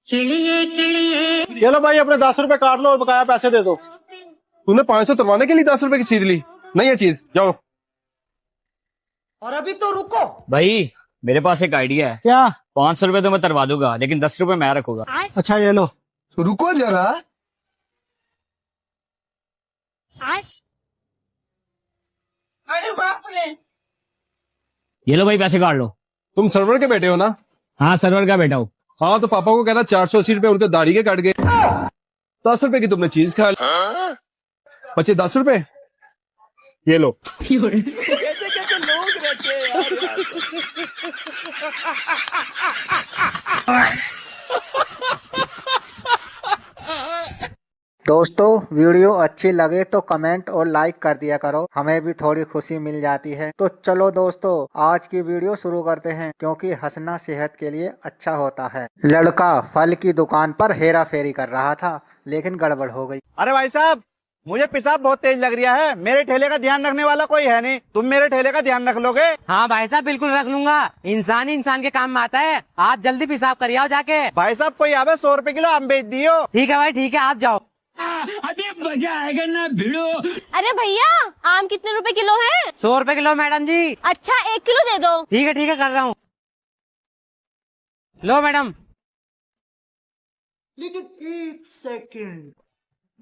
ये लो भाई, अपने 10 रुपए काट लो और बकाया पैसे दे दो। तूने 500 तुलवाने के लिए 10 रुपए की चीज ली? नहीं है चीज, जाओ। और अभी तो रुको भाई, मेरे पास एक आइडिया है। क्या? 500 रुपए तो मैं तरवा दूंगा, लेकिन 10 रुपए मैं रखूंगा। अच्छा ये लो। रुको जरा। ये लो भाई, पैसे काट लो। तुम सर्वर के बैठे हो ना? हाँ, सर्वर का बेटा हूँ। हाँ तो पापा को कहना 480 रुपए उनके दाढ़ी के काट गए। 10 रुपए की तुमने चीज खा ली, बचे 10 रुपए। ये लो। कैसे कैसे लोग रहते हैं यार। दोस्तों वीडियो अच्छी लगे तो कमेंट और लाइक कर दिया करो, हमें भी थोड़ी खुशी मिल जाती है। तो चलो दोस्तों आज की वीडियो शुरू करते हैं, क्योंकि हंसना सेहत के लिए अच्छा होता है। लड़का फल की दुकान पर हेरा फेरी कर रहा था, लेकिन गड़बड़ हो गई। अरे भाई साहब, मुझे पेशाब बहुत तेज लग रहा है। मेरे ठेले का ध्यान रखने वाला कोई है नहीं, तुम मेरे ठेले का ध्यान रख लोगे? हाँ भाई साहब, बिल्कुल रख लूंगा। इंसान ही इंसान के काम में आता है। आप जल्दी पेशाब करिए आओ जाके। भाई साहब कोई आवे 100 रुपए किलो आम बेच दियो। ठीक है भाई, ठीक है, आप जाओ। अभी मजा आएगा ना भिड़ो। अरे भैया, आम कितने रुपए किलो है? 100 रुपए किलो मैडम जी। अच्छा 1 किलो दे दो। ठीक है कर रहा हूँ। लो मैडम। लेकिन 1 सेकंड।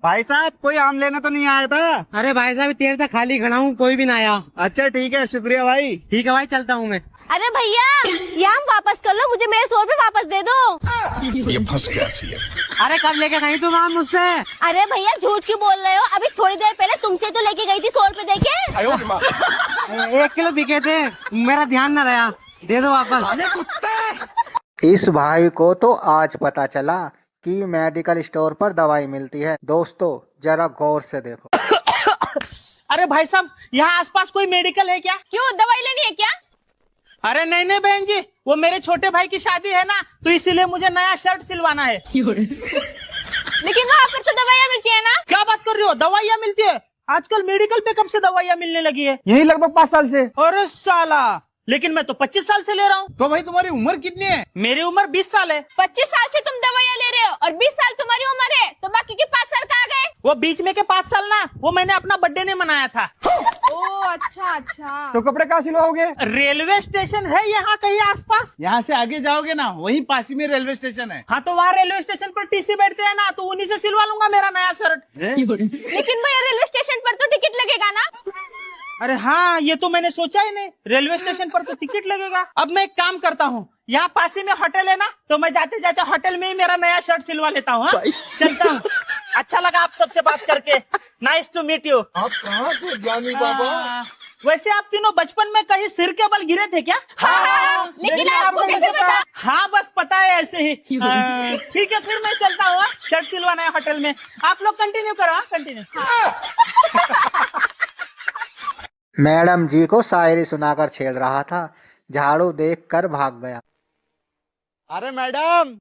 भाई साहब कोई आम लेने तो नहीं आया था? अरे भाई साहब देर तक खाली खड़ा हूँ, कोई भी ना आया। अच्छा ठीक है, शुक्रिया भाई। ठीक है भाई, चलता हूँ मैं। अरे भैया, ये आम वापस कर लो, मुझे मेरे 100 रुपए वापस दे दो। ये फंस गया सी। अरे कब लेके गई तुम आम मुझसे? अरे भैया झूठ क्यों बोल रहे हो? अभी थोड़ी देर पहले तुमसे तो लेके गई थी 100 रुपए देके। 1 किलो बिके थे, मेरा ध्यान न रहा, दे दो वापस। इस भाई को तो आज पता चला कि मेडिकल स्टोर पर दवाई मिलती है। दोस्तों जरा गौर से देखो। अरे भाई साहब, यहाँ आसपास कोई मेडिकल है क्या? क्यों, दवाई लेनी है क्या? अरे नहीं बहन जी, वो मेरे छोटे भाई की शादी है ना, तो इसीलिए मुझे नया शर्ट सिलवाना है। लेकिन वहाँ पर तो दवाइयाँ मिलती है ना? क्या बात कर रही हो, दवाइयाँ मिलती है? आजकल मेडिकल पे कब से दवाइयाँ मिलने लगी है? यही लगभग 5 साल से। अरे साला, लेकिन मैं तो 25 साल से ले रहा हूँ। तो भाई तुम्हारी उम्र कितनी है? मेरी उम्र 20 साल है। 25 साल से तुम दवाइयाँ ले रहे हो और 20 साल तुम्हारी उम्र है, तो बाकी के 5 साल कहाँ गए? वो बीच में के 5 साल ना, वो मैंने अपना बर्थडे नहीं मनाया था। ओह अच्छा। तो कपड़े कहाँ सिलवाओगे? रेलवे स्टेशन है यहाँ कहीं आसपास? यहाँ से आगे जाओगे ना, वहीं पास ही में रेलवे स्टेशन है। हाँ तो वहाँ रेलवे स्टेशन पर टीसी बैठते हैं ना, तो उन्हीं से सिलवा लूंगा मेरा नया शर्ट। लेकिन भैया रेलवे स्टेशन पर तो टिकट लगेगा ना? अरे हाँ, ये तो मैंने सोचा ही नहीं, रेलवे स्टेशन पर तो टिकट लगेगा। अब मैं एक काम करता हूँ, यहाँ पास ही में होटल है ना, तो मैं जाते जाते होटल में ही मेरा नया शर्ट सिलवा लेता हूँ। चलता हूँ। अच्छा लगा आप सबसे बात करके। Nice to meet you. आप कहाँ थे ज्ञानी बाबा? वैसे आप तीनों बचपन में कहीं सिर के बल गिरे थे क्या? हाँ, लेकिन आपको कैसे पता? हाँ बस पता है ऐसे ही। ठीक है फिर मैं चलता हूँ, शर्ट सिलवाना है होटल में। आप लोग कंटिन्यू करो। कंटिन्यू। मैडम जी को शायरी सुनाकर छेड़ रहा था, झाड़ू देखकर भाग गया। अरे मैडम,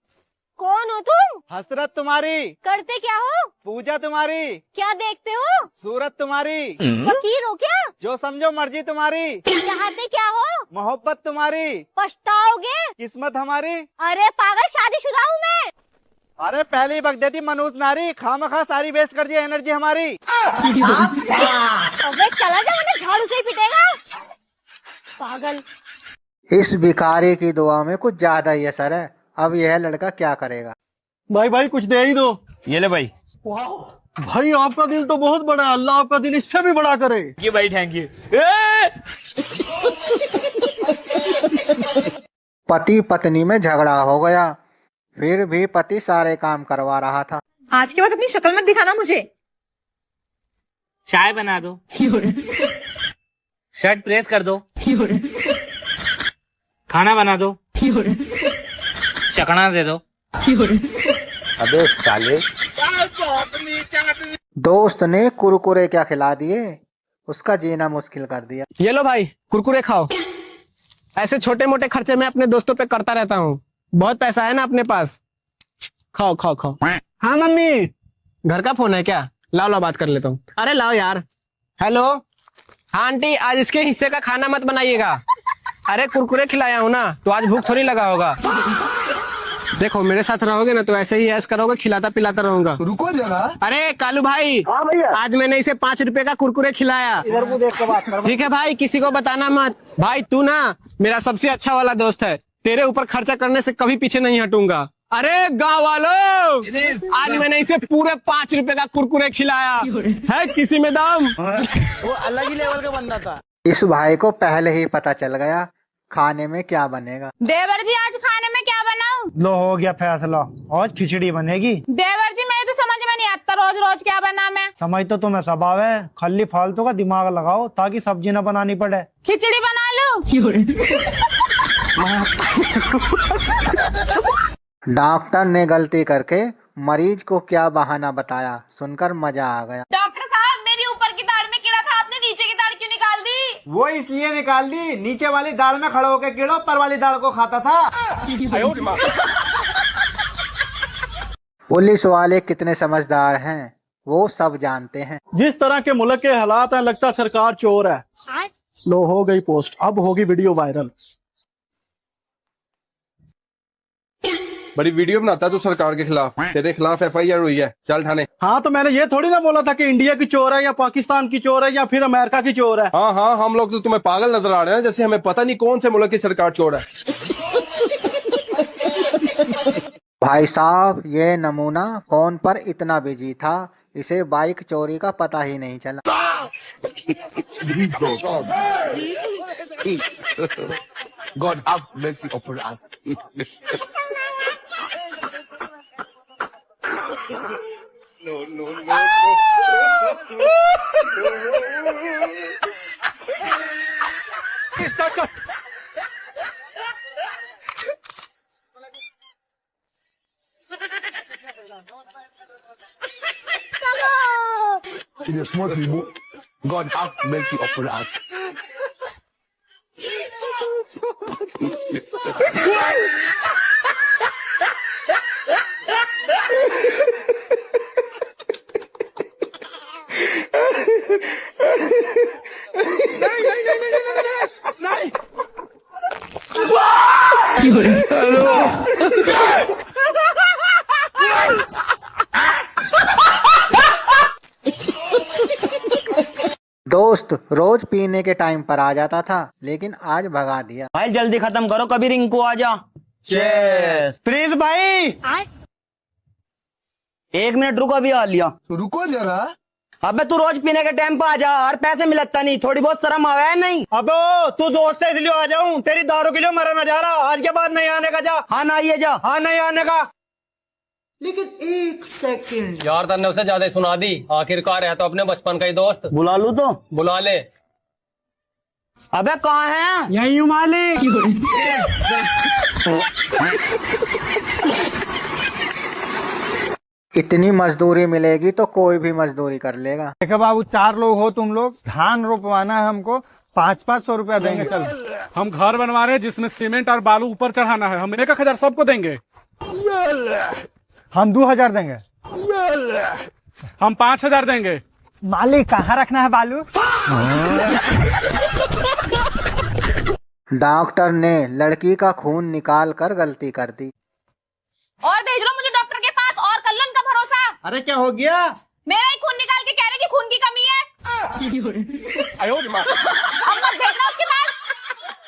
कौन हो तुम? हसरत तुम्हारी, करते क्या हो? पूजा तुम्हारी, क्या देखते हो? सूरत तुम्हारी, फकीर हो क्या? जो समझो मर्जी तुम्हारी, चाहते क्या हो? मोहब्बत तुम्हारी, पछताओगे? किस्मत हमारी। अरे पागल, शादीशुदा हूँ मैं। अरे पहले ही बक देती मनूस नारी, खामखा सारी वेस्ट कर दिया एनर्जी हमारी। अबे चला जा, वरना झाड़ू से ही पिटेगा। पागल। इस भिखारी की दुआ में कुछ ज्यादा ही असर है। अब यह लड़का क्या करेगा? भाई कुछ दे ही दो। ये ले भाई। भाई आपका दिल तो बहुत बड़ा है, अल्लाह आपका दिल इससे भी बड़ा करे। ये भाई थैंक यू। पति पत्नी में झगड़ा हो गया, फिर भी पति सारे काम करवा रहा था। आज के बाद अपनी शक्ल मत दिखाना मुझे। चाय बना दो। शर्ट प्रेस कर दो। खाना बना दो। चकना दे दो। अबे साले। दोस्त ने कुरकुरे क्या खिला दिए, उसका जीना मुश्किल कर दिया। ये लो भाई, कुरकुरे खाओ। ऐसे छोटे मोटे खर्चे मैं अपने दोस्तों पे करता रहता हूँ, बहुत पैसा है ना अपने पास। खाओ खाओ खाओ। हाँ मम्मी, घर का फोन है क्या? लाओ बात कर लेता हूँ। अरे लाओ यार। हेलो। हाँ आंटी, आज इसके हिस्से का खाना मत बनाइएगा। अरे कुरकुरे खिलाया हूँ ना, तो आज भूख थोड़ी लगा होगा। देखो मेरे साथ रहोगे ना तो ऐसे ही ऐश करोगे, खिलाता पिलाता रहूंगा। रुको जरा। अरे कालू भाई, हाँ भैया, आज मैंने इसे 5 रुपए का कुरकुरे खिलाया। इधर को देख के बात कर। ठीक है भाई, किसी को बताना मत। भाई तू ना मेरा सबसे अच्छा वाला दोस्त है, तेरे ऊपर खर्चा करने से कभी पीछे नहीं हटूंगा। अरे गाँव वालों, आज मैंने इसे पूरे 5 रुपए का कुरकुरे खिलाया है, किसी में दम। वो अलग ही लेवल का बंदा था। इस भाई को पहले ही पता चल गया खाने में क्या बनेगा। देवर जी आज खाने में क्या बनाऊं? लो हो गया फैसला, आज खिचड़ी बनेगी। देवर जी मेरे तो समझ में नहीं आता रोज रोज क्या बना मैं। समझ तो तुम्हें स्वभाव है, खाली फालतू का दिमाग लगाओ ताकि सब्जी न बनानी पड़े। खिचड़ी बना लूं? डॉक्टर ने गलती करके मरीज को क्या बहाना बताया, सुनकर मजा आ गया। डॉक्टर साहब मेरी ऊपर की दाढ़ में कीड़ा था, आपने नीचे की दाढ़ क्यों निकाल दी? वो इसलिए निकाल दी, नीचे वाली दाल में खड़े होकर कीड़ो ऊपर वाली दाल को खाता था। पुलिस वाले कितने समझदार हैं वो सब जानते हैं। जिस तरह के मुल्क के हालात हैं, लगता सरकार चोर है। लो हो गई पोस्ट, अब होगी वीडियो वायरल। बड़ी वीडियो बनाता तू सरकार के खिलाफ, तेरे खिलाफ FIR हुई है, चल थाने। हाँ तो मैंने ये थोड़ी ना बोला था कि इंडिया की चोर है या पाकिस्तान की चोर है या फिर अमेरिका की चोर है। हाँ हाँ, हम लोग तो तुम्हें पागल नजर आ रहे हैं, जैसे हमें पता नहीं कौन से मुल्क की सरकार चोर है। भाई साहब ये नमूना फोन पर इतना बिजी था, इसे बाइक चोरी का पता ही नहीं चला। God have mercy upon us. In a small remote, God have mercy upon us. दोस्त रोज पीने के टाइम पर आ जाता था, लेकिन आज भगा दिया। भाई जल्दी खत्म करो, कभी रिंकू आ जा। प्लीज भाई 1 मिनट रुको, अभी आ लिया। रुको जरा। अबे तू रोज पीने के टाइम पे आ जा, और पैसे मिलता नहीं, थोड़ी बहुत शर्म आवे है नहीं? अबे तू दोस्त है इसलिए आ जाऊं, तेरी दारू के लिए मरा ना जा रहा। आज के बाद नहीं आने का जा। हाँ ना आइए जा। हाँ नहीं आने का। यार तन्ने उसे ज्यादा सुना दी, आखिरकार है तो अपने बचपन का ही दोस्त। बुला लू तो बुला ले। अबे कहाँ है? यही हूँ मालिक। इतनी मजदूरी मिलेगी तो कोई भी मजदूरी कर लेगा। देखो बाबू, 4 लोग हो तुम लोग, धान रोपवाना है हमको, 500-500 रुपया देंगे। चल हम घर बनवा रहे हैं जिसमें सीमेंट और बालू ऊपर चढ़ाना है, हम 1,000 सबको देंगे। हम 2000 देंगे। हम 5,000 देंगे। मालिक कहाँ रखना है बालू? डॉक्टर ने लड़की का खून निकाल कर गलती कर दी। और भेज लो मुझे डॉक्टर के पास, और कर लो इनका भरोसा। अरे क्या हो गया? मेरा ही खून निकाल के कह रहे कि खून की कमी है। अब मत भेजना उसके पास।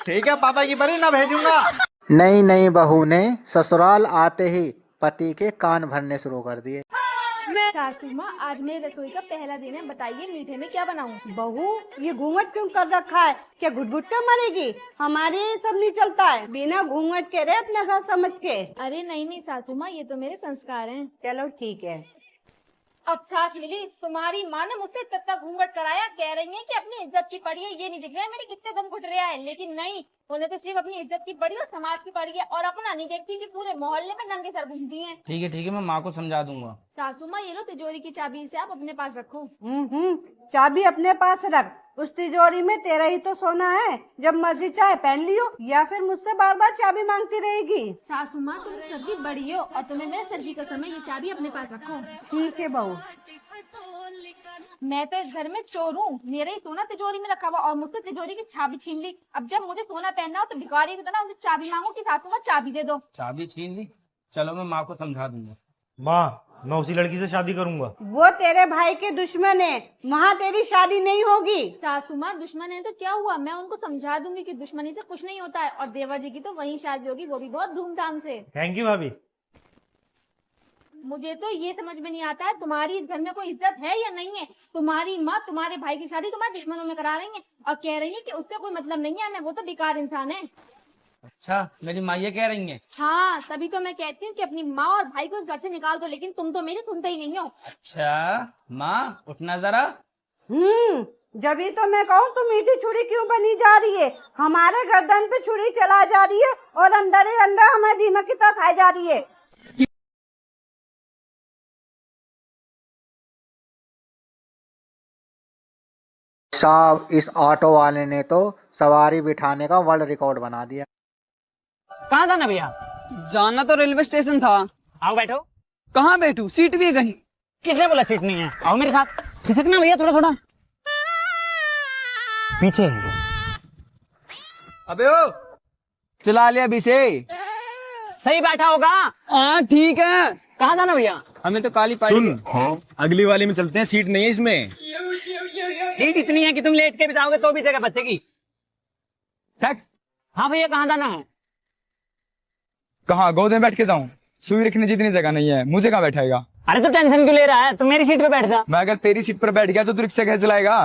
ठीक है, पापा की परी ना भेजूंगा। नई नई बहू ने ससुराल आते ही पति के कान भरने शुरू कर दिए। सासू माँ, आज मेरी रसोई का पहला दिन है, बताइए मीठे में क्या बनाऊं? बहू ये घूंघट क्यों कर रखा है? क्या घुट-घुट कर मरेगी? हमारे ये सब नहीं चलता है, बिना घूंघट के रहे अपना घर समझ के। अरे नहीं नहीं सासू माँ, ये तो मेरे संस्कार हैं। चलो ठीक है। अब सास मिली, तुम्हारी माँ ने मुझसे तब तक घूंघट कराया, कह रही है कि अपनी इज्जत की पड़ी है, ये नहीं दिख रहा है मेरे कितने दम घुट रहा है। लेकिन नहीं, उन्हें तो सिर्फ अपनी इज्जत की पड़ी और समाज की पड़ी है, और अपना नहीं देखती कि पूरे मोहल्ले में नंगे सर घूमती हैं। ठीक है, मैं माँ को समझा दूंगा। सासू माँ, ये लो तिजोरी की चाबी, इसे आप अपने पास रखो। चाबी अपने पास रख, उस तिजोरी में तेरा ही तो सोना है, जब मर्जी चाहे पहन लियो, या फिर मुझसे बार बार चाबी मांगती रहेगी। सासू माँ, तुम सर्दी बड़ी हो और तुम्हें मेरे सर्दी का समय, ये चाबी अपने पास रखो। ठीक है बहू। मैं तो इस घर में चोर हूँ, मेरा ही सोना तिजोरी में रखा हुआ और मुझसे तिजोरी की चाबी छीन ली। अब जब मुझे सोना पहनना हो तो भिखारी की तरह उनसे चाबी मांगो कि सासू माँ चाबी दे दो। चाबी छीन ली? चलो मैं माँ को समझा दूंगा। माँ मैं उसी लड़की से शादी करूंगा। वो तेरे भाई के दुश्मन है, वहाँ तेरी शादी नहीं होगी। सासू माँ दुश्मन है तो क्या हुआ, मैं उनको समझा दूंगी कि दुश्मनी से कुछ नहीं होता है। और देवर जी की तो वहीं शादी होगी, वो भी बहुत धूमधाम से। थैंक यू भाभी। मुझे तो ये समझ में नहीं आता है तुम्हारी इस घर में कोई इज्जत है या नहीं है। तुम्हारी माँ तुम्हारे भाई की शादी तुम्हारे दुश्मनों में करा रही है और कह रही है कि उससे कोई मतलब नहीं है हमें, वो तो बेकार इंसान है। अच्छा मेरी माँ ये कह रही है। हाँ तभी तो मैं कहती हूँ कि अपनी माँ और भाई को इस घर से निकाल दो, लेकिन तुम तो मेरी सुनते ही नहीं हो। अच्छा माँ उठना जरा। जब तो मैं कहूँ तू मीठी छुरी क्यों बनी जा रही है। हमारे गर्दन पे छुरी चला जा रही है और अंदर ही अंदर हमें दीमक की तरह खाई जा रही है। साहब इस ऑटो वाले ने तो सवारी बिठाने का वर्ल्ड रिकॉर्ड बना दिया। कहाँ जाना भैया? जाना तो रेलवे स्टेशन था। आओ बैठो। कहाँ बैठूं? सीट भी है कहीं। किसने बोला सीट नहीं है? आओ मेरे साथ। खिसकना भैया थोड़ा थोड़ा पीछे। अबे ओ चला लिया अभी से। सही बैठा होगा। हाँ ठीक है। कहाँ जाना भैया? हमें तो काली पाड़ी। अगली वाली में चलते हैं, सीट नहीं है इसमें। सीट इतनी है कि तुम लेट के भी जाओगे तो भी जगह बचेगी। हाँ भैया कहाँ जाना है? कहाँ गोद में बैठ के जाऊं? सुई रखने जितनी जगह नहीं है, मुझे कहाँ बैठाएगा? अरे तो टेंशन क्यों ले रहा है? तुम मेरी सीट पे बैठ जा। मैं अगर तेरी सीट पर बैठ गया तो तू रिक्शा कैसे चलाएगा?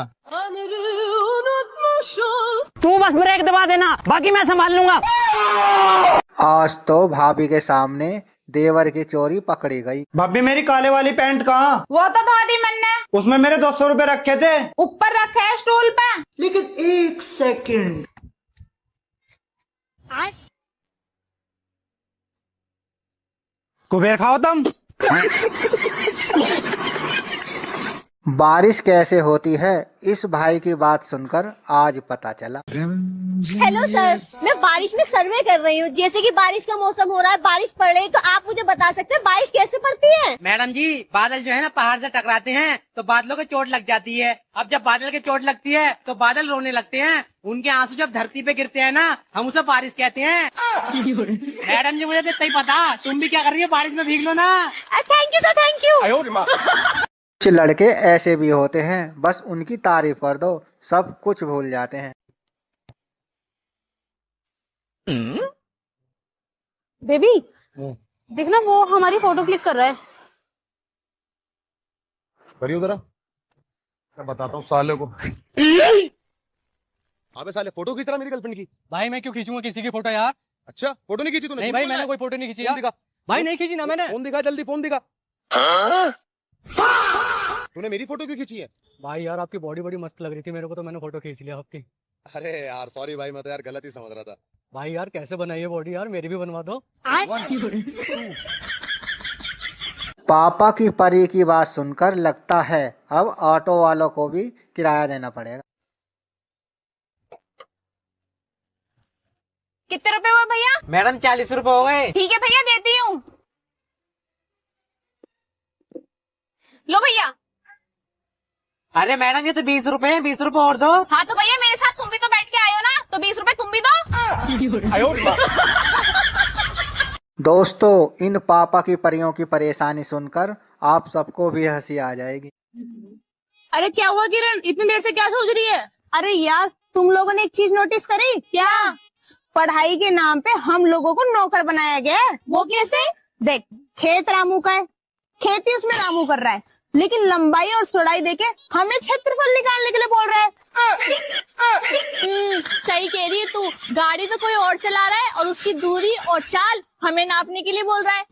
तू बस ब्रेक दबा देना, बाकी मैं संभाल लूंगा। आज तो भाभी के सामने देवर की चोरी पकड़ी गई। भाभी मेरी काले वाली पैंट कहाँ? वो तो तुम्हारी मन ने उसमें मेरे 200 रुपए रखे थे। ऊपर रखा है स्टूल पे। लेकिन एक सेकंड, कुबेर खाओ तुम। बारिश कैसे होती है इस भाई की बात सुनकर आज पता चला। हेलो सर, मैं बारिश में सर्वे कर रही हूँ। जैसे कि बारिश का मौसम हो रहा है, बारिश पड़ रही है, तो आप मुझे बता सकते हैं बारिश कैसे पड़ती है? मैडम जी बादल जो है ना पहाड़ से टकराते हैं तो बादलों को चोट लग जाती है। अब जब बादल के चोट लगती है तो बादल रोने लगते हैं। उनके आंसू जब धरती पे गिरते हैं ना, हम उसे बारिश कहते हैं। मैडम जी मुझे तो इतना ही पता, तुम भी क्या कर रही हो? बारिश में भीग लो ना। Thank you sir, thank you. कुछ लड़के ऐसे भी होते हैं, बस उनकी तारीफ कर दो सब कुछ भूल जाते हैं। बेबी देखना वो हमारी फोटो क्लिक कर रहा है। करियो जरा, मैं बताता हूँ साले को। अबे साले फोटो खींच रहा मेरी गर्लफ्रेंड की। भाई मैं क्यों खींचूंगा किसी की फोटो यार? अच्छा फोटो नहीं खींची तूने? नहीं भाई मैंने कोई फोटो नहीं खींची फोन यार। दिखा भाई नहीं खींची ना मैंने। फोन दिखा जल्दी, फोन दिखा। तूने मेरी फोटो क्यों खींची है? भाई यार आपकी बॉडी बड़ी मस्त लग रही थी मेरे को, तो मैंने फोटो खींच लिया आपकी। अरे यार सॉरी भाई, मैं तो यार गलत ही समझ रहा था। भाई यार कैसे बनाई है बॉडी यार, मेरी भी बनवा दो। पापा की परी की बात सुनकर लगता है अब ऑटो वालों को भी किराया देना पड़ेगा। कितने रुपए हुआ भैया? मैडम 40 रुपए हो गए। ठीक है भैया देती हूँ। लो भैया। अरे मैडम ये तो 20 रुपए है, 20 रुपए और दो। हाँ तो भैया मेरे साथ तुम भी तो बैठ के आए हो ना, तो 20 रुपए तुम भी दो। दोस्तों इन पापा की परियों की परेशानी सुनकर आप सबको भी हंसी आ जाएगी। अरे क्या हुआ किरण, इतनी देर से क्या सोच रही है? अरे यार तुम लोगों ने एक चीज नोटिस करी क्या? पढ़ाई के नाम पे हम लोगों को नौकर बनाया गया है। वो कैसे? देख खेत रामू का है, खेती उसमें रामू कर रहा है, लेकिन लंबाई और चौड़ाई देके हमें क्षेत्रफल निकालने के लिए बोल रहा है। सही कह रही है तू, गाड़ी तो कोई और चला रहा है और उसकी दूरी और चाल हमें नापने के लिए बोल रहा है।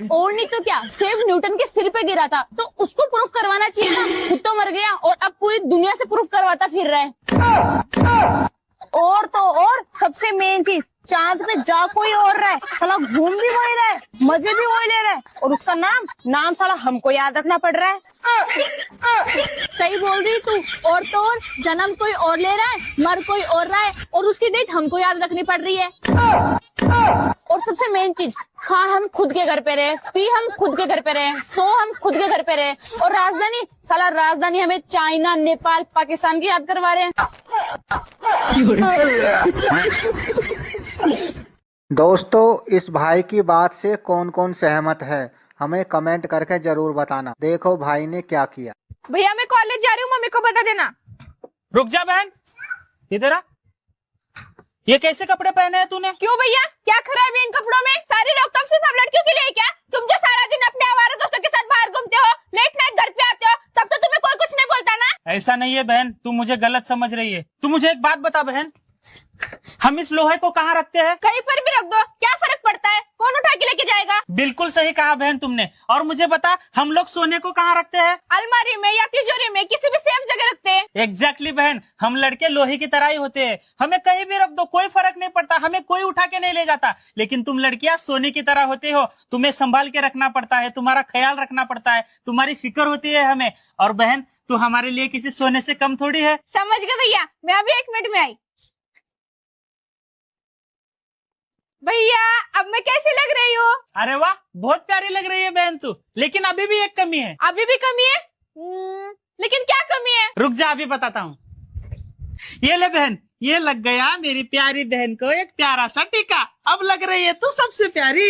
और नहीं तो क्या, सेब न्यूटन के सिर पे गिरा था तो उसको प्रूफ करवाना चाहिए था, खुद तो मर गया और अब पूरी दुनिया से प्रूफ करवाता फिर रहा है। और तो और सबसे मेन चीज, चांद पे जा कोई और रहा है, साला घूम भी वही रहा है, मजे भी वही ले रहा है, और उसका नाम साला हमको याद रखना पड़ रहा है। सही बोल रही तू, और तो और जन्म कोई और ले रहा है, मर कोई और रहा है, और उसकी डेट हमको याद रखनी पड़ रही है। और सबसे मेन चीज, खा हम खुद के घर पे रहे, पी हम खुद के घर पे रहे, सो हम खुद के घर पे रहे, और राजधानी साला राजधानी हमें चाइना, नेपाल, पाकिस्तान की याद करवा रहे हैं। दोस्तों इस भाई की बात से कौन कौन सहमत है हमें कमेंट करके जरूर बताना। देखो भाई ने क्या किया। भैया मैं कॉलेज जा रही हूँ, मम्मी को बता देना। रुक जा बहन, इधर आ। ये कैसे कपड़े पहने हैं तूने? क्यों भैया, क्या खराबी है इन कपड़ों में? सारी रोकथाम सिर्फ हम लड़कियों के लिए है क्या? तुम जो सारा दिन अपने आवारा दोस्तों के साथ बाहर घूमते हो, लेट नाइट घर पे आते हो, तब तो तुम्हें कोई कुछ नहीं बोलता ना। ऐसा नहीं है बहन, तू मुझे गलत समझ रही है। तू मुझे एक बात बता बहन, हम इस लोहे को कहाँ रखते हैं? कहीं पर भी रख दो, क्या फर्क पड़ता है? कौन उठा के लेके जाएगा? बिल्कुल सही कहा बहन तुमने। और मुझे बता, हम लोग सोने को कहाँ रखते हैं? अलमारी में या तिजोरी में, किसी भी सेफ जगह रखते हैं। एग्जैक्टली बहन, हम लड़के लोहे की तरह ही होते हैं। हमें कहीं भी रख दो, कोई फर्क नहीं पड़ता, हमें कोई उठा के नहीं ले जाता। लेकिन तुम लड़कियां सोने की तरह होते हो, तुम्हें संभाल के रखना पड़ता है, तुम्हारा ख्याल रखना पड़ता है, तुम्हारी फिक्र होती है हमें। और बहन तू हमारे लिए किसी सोने से कम थोड़ी है। समझ गए भैया, मैं अभी 1 मिनट में आई। भैया अब मैं कैसी लग रही हूँ? अरे वाह, बहुत प्यारी लग रही है बहन तू, लेकिन अभी भी एक कमी है। अभी भी कमी है? लेकिन क्या कमी है? रुक जा, अभी बताता हूँ। ये ले बहन, ये लग गया मेरी प्यारी बहन को एक प्यारा सा टीका। अब लग रही है तू सबसे प्यारी।